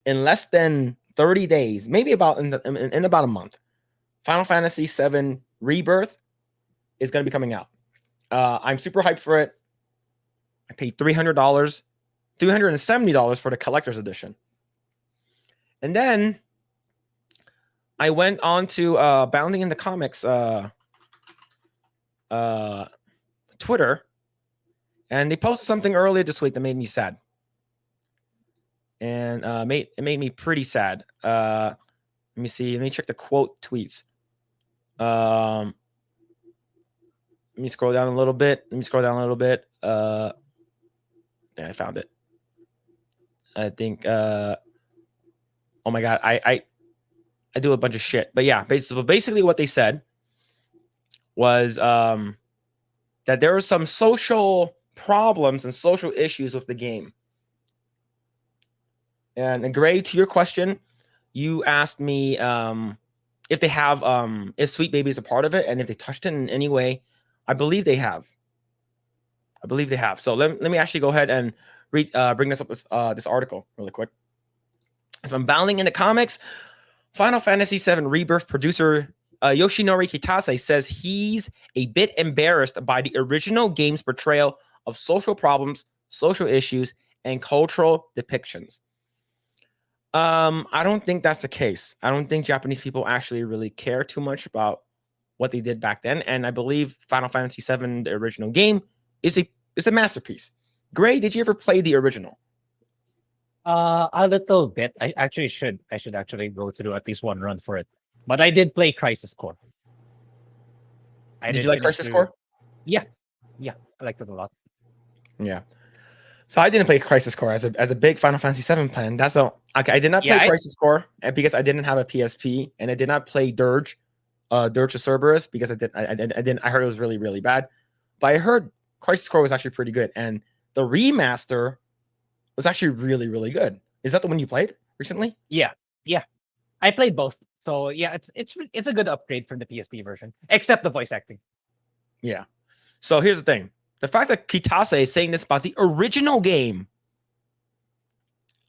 in less than 30 days, maybe about in about a month, Final Fantasy VII Rebirth is going to be coming out. I'm super hyped for it. I paid $300, $370 for the collector's edition. And then I went on to Bounding in the Comics Twitter, and they posted something earlier this week that made me sad. And it made me pretty sad. Let me see. Let me check the quote tweets. Let me scroll down a little bit. Yeah, I found it. I think. Oh my god, I do a bunch of shit. But yeah, basically what they said was that there were some social problems and social issues with the game. And Grae, to your question, you asked me if they have if Sweet Baby is a part of it and if they touched it in any way. I believe they have. So let me actually go ahead and bring this up this article really quick. If I'm bounding into comics, Final Fantasy VII Rebirth producer Yoshinori Kitase says he's a bit embarrassed by the original game's portrayal of social problems, social issues, and cultural depictions. I don't think that's the case. I don't think Japanese people actually really care too much about what they did back then. And I believe Final Fantasy VII, the original game, is a masterpiece. Grae, did you ever play the original? A little bit. I should actually go through at least one run for it. But I did play Crisis Core. Did you like Crisis Core? Yeah, I liked it a lot. Yeah. So I didn't play Crisis Core as a big Final Fantasy VII fan. That's all. Okay, I did not play Crisis Core because I didn't have a PSP, and I did not play Dirge, Dirge of Cerberus, because I heard it was really, really bad. But I heard Crisis Core was actually pretty good, and the remaster was actually really, really good. Is that the one you played recently? Yeah. I played both. So yeah, it's a good upgrade from the PSP version, except the voice acting. Yeah. So here's the thing. The fact that Kitase is saying this about the original game.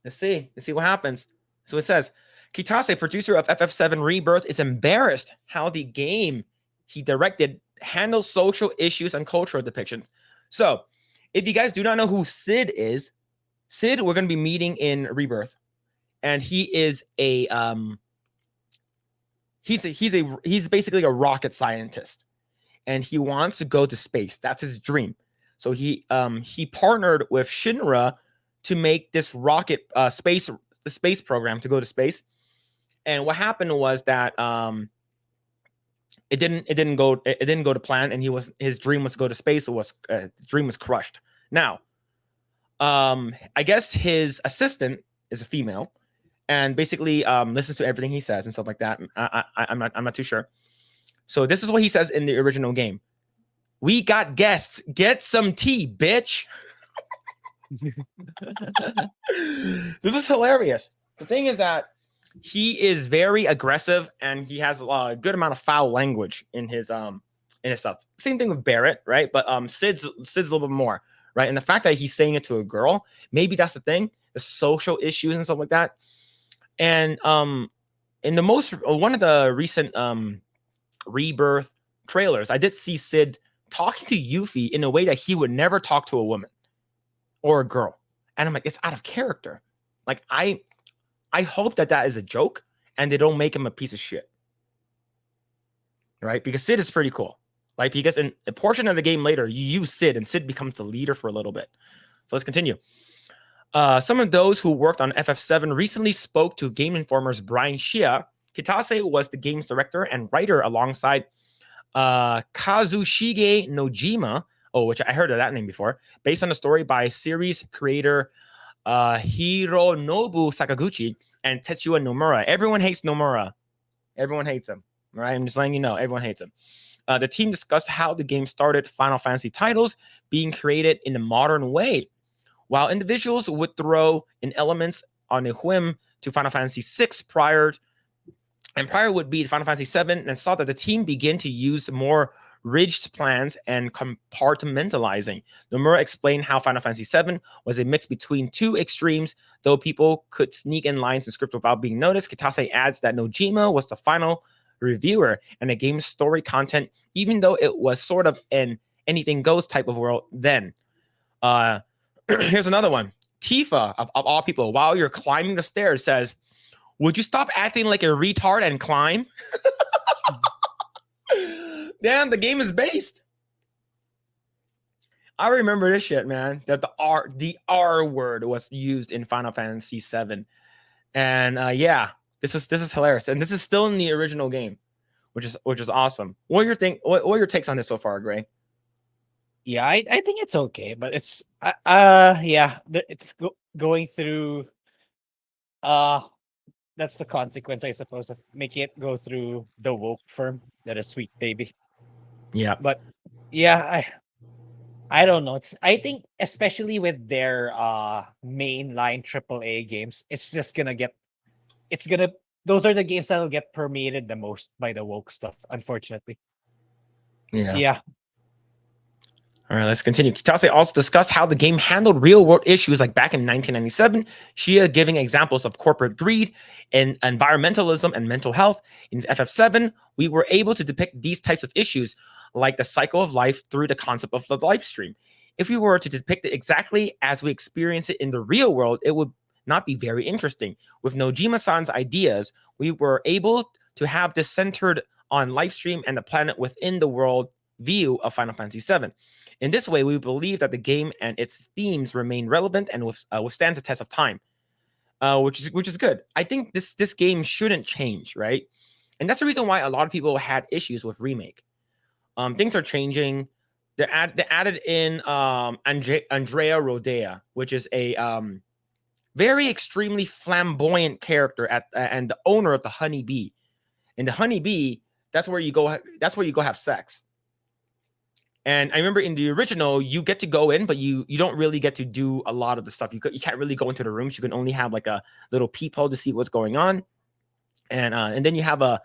Let's see what happens. So it says, Kitase, producer of FF7 Rebirth, is embarrassed how the game he directed handles social issues and cultural depictions. So if you guys do not know who Sid is, Sid, we're going to be meeting in Rebirth. And he is he's basically a rocket scientist. And he wants to go to space. That's his dream. So he partnered with Shinra to make this rocket space program to go to space. And what happened was that it didn't go to plan, and his dream was to go to space. Dream was crushed. Now, I guess his assistant is a female, and basically listens to everything he says and stuff like that. I'm not too sure. So this is what he says in the original game. We got guests. Get some tea, bitch. This is hilarious. The thing is that he is very aggressive, and he has a good amount of foul language in his stuff. Same thing with Barrett, right? But Sid's a little bit more, right? And the fact that he's saying it to a girl, maybe that's the thing, the social issues and stuff like that. And in one of the recent Rebirth trailers, I did see Sid talking to Yuffie in a way that he would never talk to a woman or a girl. And I'm like, it's out of character. Like, I hope that is a joke and they don't make him a piece of shit. Right? Because Sid is pretty cool. Like, because in a portion of the game later, you use Sid, and Sid becomes the leader for a little bit. So let's continue. Some of those who worked on FF7 recently spoke to Game Informer's Brian Shia. Kitase was the game's director and writer alongside Kazushige Nojima, which I heard of that name before, based on a story by series creator Hironobu Sakaguchi and Tetsuya Nomura. Everyone hates Nomura. Everyone hates him. Right? I'm just letting you know. Everyone hates him. The team discussed how the game started Final Fantasy titles being created in a modern way. While individuals would throw in elements on a whim to Final Fantasy VI prior would be Final Fantasy VII, and saw that the team begin to use more rigid plans, and compartmentalizing. Nomura explained how Final Fantasy VII was a mix between two extremes, though people could sneak in lines and script without being noticed. Kitase adds that Nojima was the final reviewer and the game's story content, even though it was sort of an anything goes type of world then. Here's another one. Tifa, of all people, while you're climbing the stairs, says, "Would you stop acting like a retard and climb?" Damn, the game is based. I remember this shit, man. That the R word was used in Final Fantasy VII, and yeah, this is hilarious, and this is still in the original game, which is awesome. What are your takes on this so far, Grae? Yeah, I think it's okay, but it's yeah, it's going through that's the consequence, I suppose, of making it go through the woke firm that is Sweet Baby. Yeah, But yeah, I don't know. I think especially with their mainline AAA games, it's just gonna get those are the games that'll get permeated the most by the woke stuff, unfortunately. Yeah. All right, let's continue. Kitase also discussed how the game handled real-world issues like back in 1997, Shia giving examples of corporate greed and environmentalism and mental health. In FF7, we were able to depict these types of issues like the cycle of life through the concept of the live stream. If we were to depict it exactly as we experience it in the real world, it would not be very interesting. With Nojima-san's ideas, we were able to have this centered on live stream and the planet within the world view of Final Fantasy VII. In this way, we believe that the game and its themes remain relevant and withstands the test of time, which is good. I think this game shouldn't change, right? And that's the reason why a lot of people had issues with Remake. Things are changing. They added in Andrea Rodea, which is a very extremely flamboyant character and the owner of the Honeybee. And the Honeybee, that's where you go. That's where you go have sex. And I remember in the original, you get to go in, but you don't really get to do a lot of the stuff. You can't really go into the rooms. You can only have like a little peephole to see what's going on. And then you have a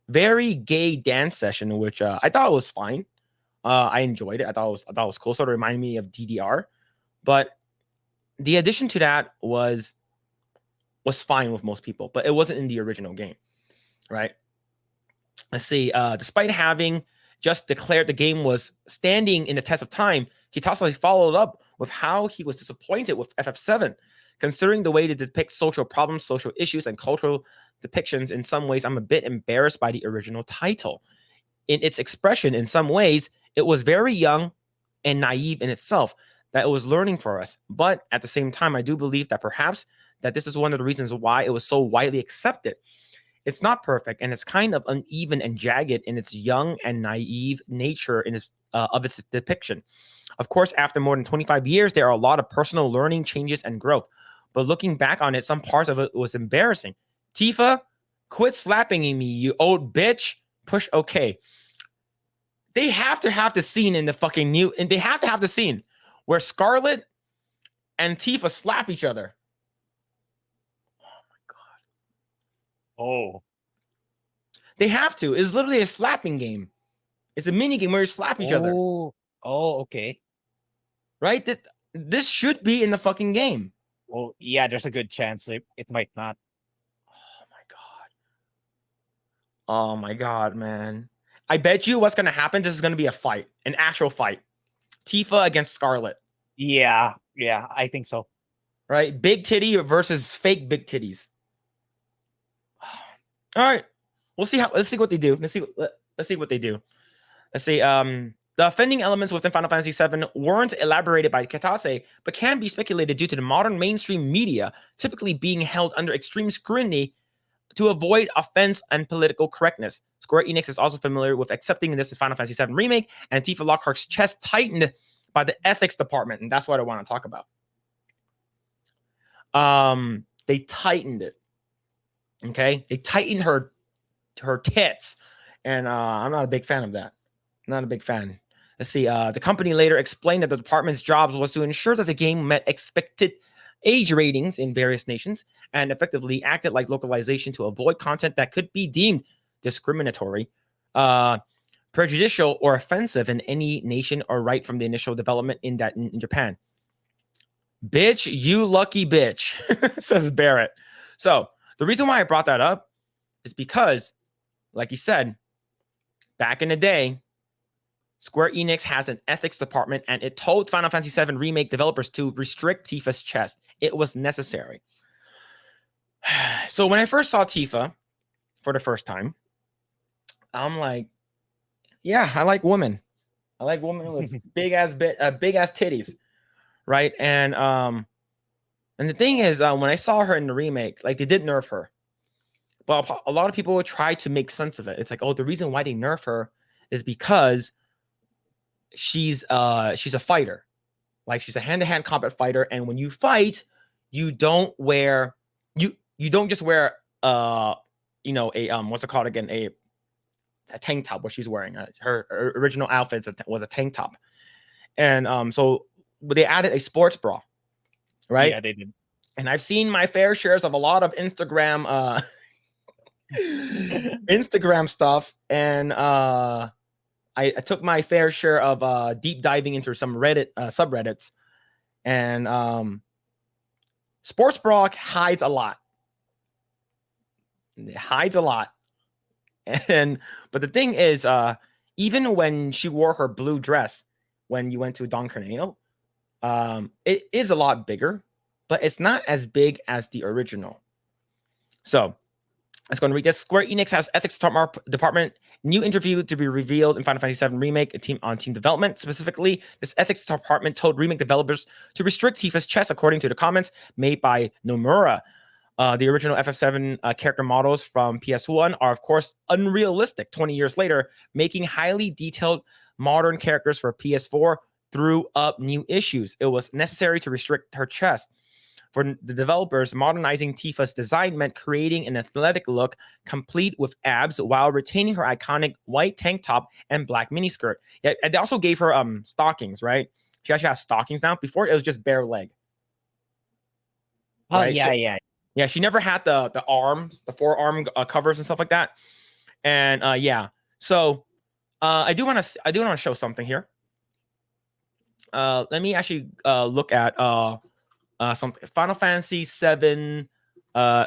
very gay dance session, which I thought was fine. I enjoyed it. I thought it was cool. Sort of reminded me of DDR. But the addition to that was fine with most people, but it wasn't in the original game, right? Let's see. Despite having just declared the game was standing in the test of time, Kitase followed up with how he was disappointed with FF7, considering the way to depict social problems, social issues, and cultural depictions. In some ways, I'm a bit embarrassed by the original title. In its expression, in some ways, it was very young and naive in itself, that it was learning for us. But at the same time, I do believe that perhaps that this is one of the reasons why it was so widely accepted. It's not perfect, and it's kind of uneven and jagged in its young and naive nature in its of its depiction. Of course, after more than 25 years, there are a lot of personal learning, changes, and growth. But looking back on it, some parts of it was embarrassing. Tifa, quit slapping me, you old bitch. Push OK. They have to have the scene in the fucking new, and they have to have the scene where Scarlet and Tifa slap each other. Oh. They have to. It's literally a slapping game. It's a mini game where you slap each other. Oh, okay. Right? This should be in the fucking game. Well, yeah, there's a good chance it might not. Oh my god. Oh my god, man. I bet you what's gonna happen. This is gonna be a fight, an actual fight. Tifa against Scarlet. Yeah, I think so. Right? Big titty versus fake big titties. All right. Let's see what they do. Let's see what they do. Let's see. The offending elements within Final Fantasy VII weren't elaborated by Kitase, but can be speculated due to the modern mainstream media typically being held under extreme scrutiny to avoid offense and political correctness. Square Enix is also familiar with accepting this in Final Fantasy VII Remake, and Tifa Lockhart's chest tightened by the ethics department, and that's what I want to talk about. They tightened it. Okay, they tightened her tits, and I'm not a big fan of that. Not a big fan. Let's see. The company later explained that the department's job was to ensure that the game met expected age ratings in various nations and effectively acted like localization to avoid content that could be deemed discriminatory. prejudicial or offensive in any nation or right from the initial development in Japan. Bitch, you lucky bitch, says Barrett. So the reason why I brought that up is because, like you said, back in the day, Square Enix has an ethics department, and it told Final Fantasy VII Remake developers to restrict Tifa's chest. It was necessary. So when I first saw Tifa for the first time, I'm like, yeah, I like women. I like women with big ass titties, right? And the thing is, when I saw her in the remake, like, they did nerf her, but a lot of people would try to make sense of it. It's like, oh, the reason why they nerf her is because she's a fighter, like she's a hand-to-hand combat fighter, and when you fight, you don't wear you don't just wear what's it called again, a tank top, what she's wearing. Her original outfit was a tank top, and so they added a sports bra, right? Yeah, they did. And I've seen my fair shares of a lot of Instagram Instagram stuff, and I took my fair share of deep diving into some Reddit subreddits, and sports bra hides a lot. It hides a lot. But the thing is, even when she wore her blue dress when you went to Don Corneo, it is a lot bigger, but it's not as big as the original. So let's go and read this. Square Enix has ethics department. New interview to be revealed in Final Fantasy VII Remake, a team development. Specifically, this ethics department told Remake developers to restrict Tifa's chest, according to the comments made by Nomura. The original FF7 character models from PS1 are, of course, unrealistic 20 years later, making highly detailed modern characters for PS4 threw up new issues. It was necessary to restrict her chest. For the developers, modernizing Tifa's design meant creating an athletic look complete with abs while retaining her iconic white tank top and black miniskirt. Yeah, and they also gave her stockings, right? She actually has stockings now. Before, it was just bare leg. Oh, right? yeah. Yeah, she never had the arms, the forearm covers and stuff like that. And yeah, so I do want to show something here. Let me actually look at something. Final Fantasy VII.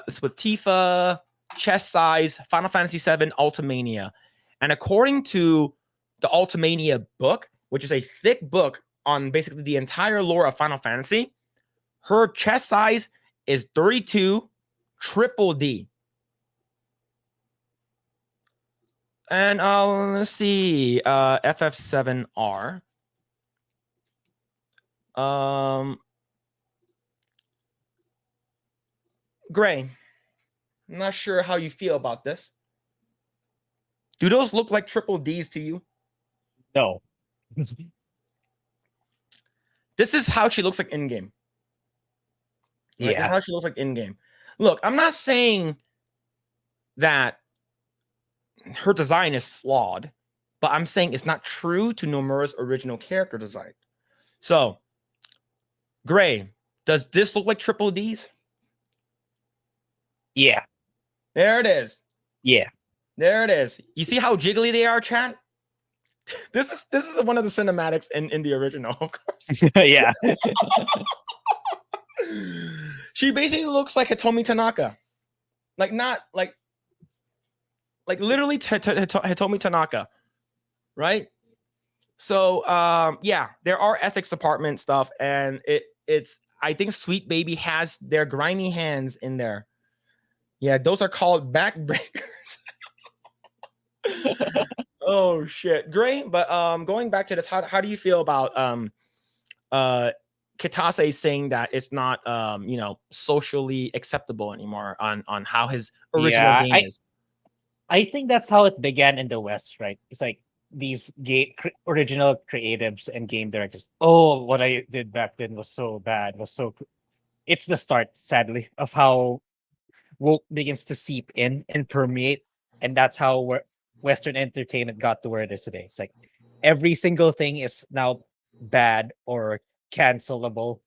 It's with Tifa, chest size, Final Fantasy VII Ultimania. And according to the Ultimania book, which is a thick book on basically the entire lore of Final Fantasy, her chest size is 32 triple D. And let's see, FF7R. Grae, I'm not sure how you feel about this. Do those look like triple Ds to you? No. This is how she looks like in game. Right? Yeah. This is how she looks like in game. Look, I'm not saying that her design is flawed, but I'm saying it's not true to Nomura's original character design. So, Grae, does this look like triple Ds? Yeah. There it is. Yeah. There it is. You see how jiggly they are, chat? This is one of the cinematics in the original, of course. Yeah. She basically looks like Hitomi Tanaka. Like, not like literally Hitomi Tanaka, right? So yeah, there are ethics department stuff, and it's I think Sweet Baby has their grimy hands in there. Yeah, those are called backbreakers. Oh shit, great. But going back to this, how do you feel about Kitase saying that it's not socially acceptable anymore on how his original game is? I think that's how it began in the West, right? It's like these original creatives and game directors. Oh, what I did back then was so bad. It's the start, sadly, of how woke begins to seep in and permeate, and that's how Western entertainment got to where it is today. It's like every single thing is now bad or cancelable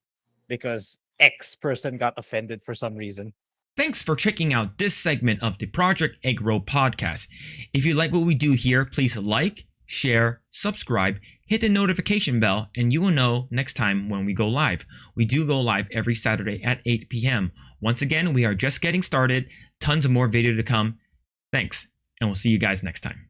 because X person got offended for some reason. Thanks for checking out this segment of the Project Eggroll podcast. If you like what we do here, please like, share, subscribe, hit the notification bell, and you will know next time when we go live. We do go live every Saturday at 8 p.m. Once again, we are just getting started. Tons of more video to come. Thanks, and we'll see you guys next time.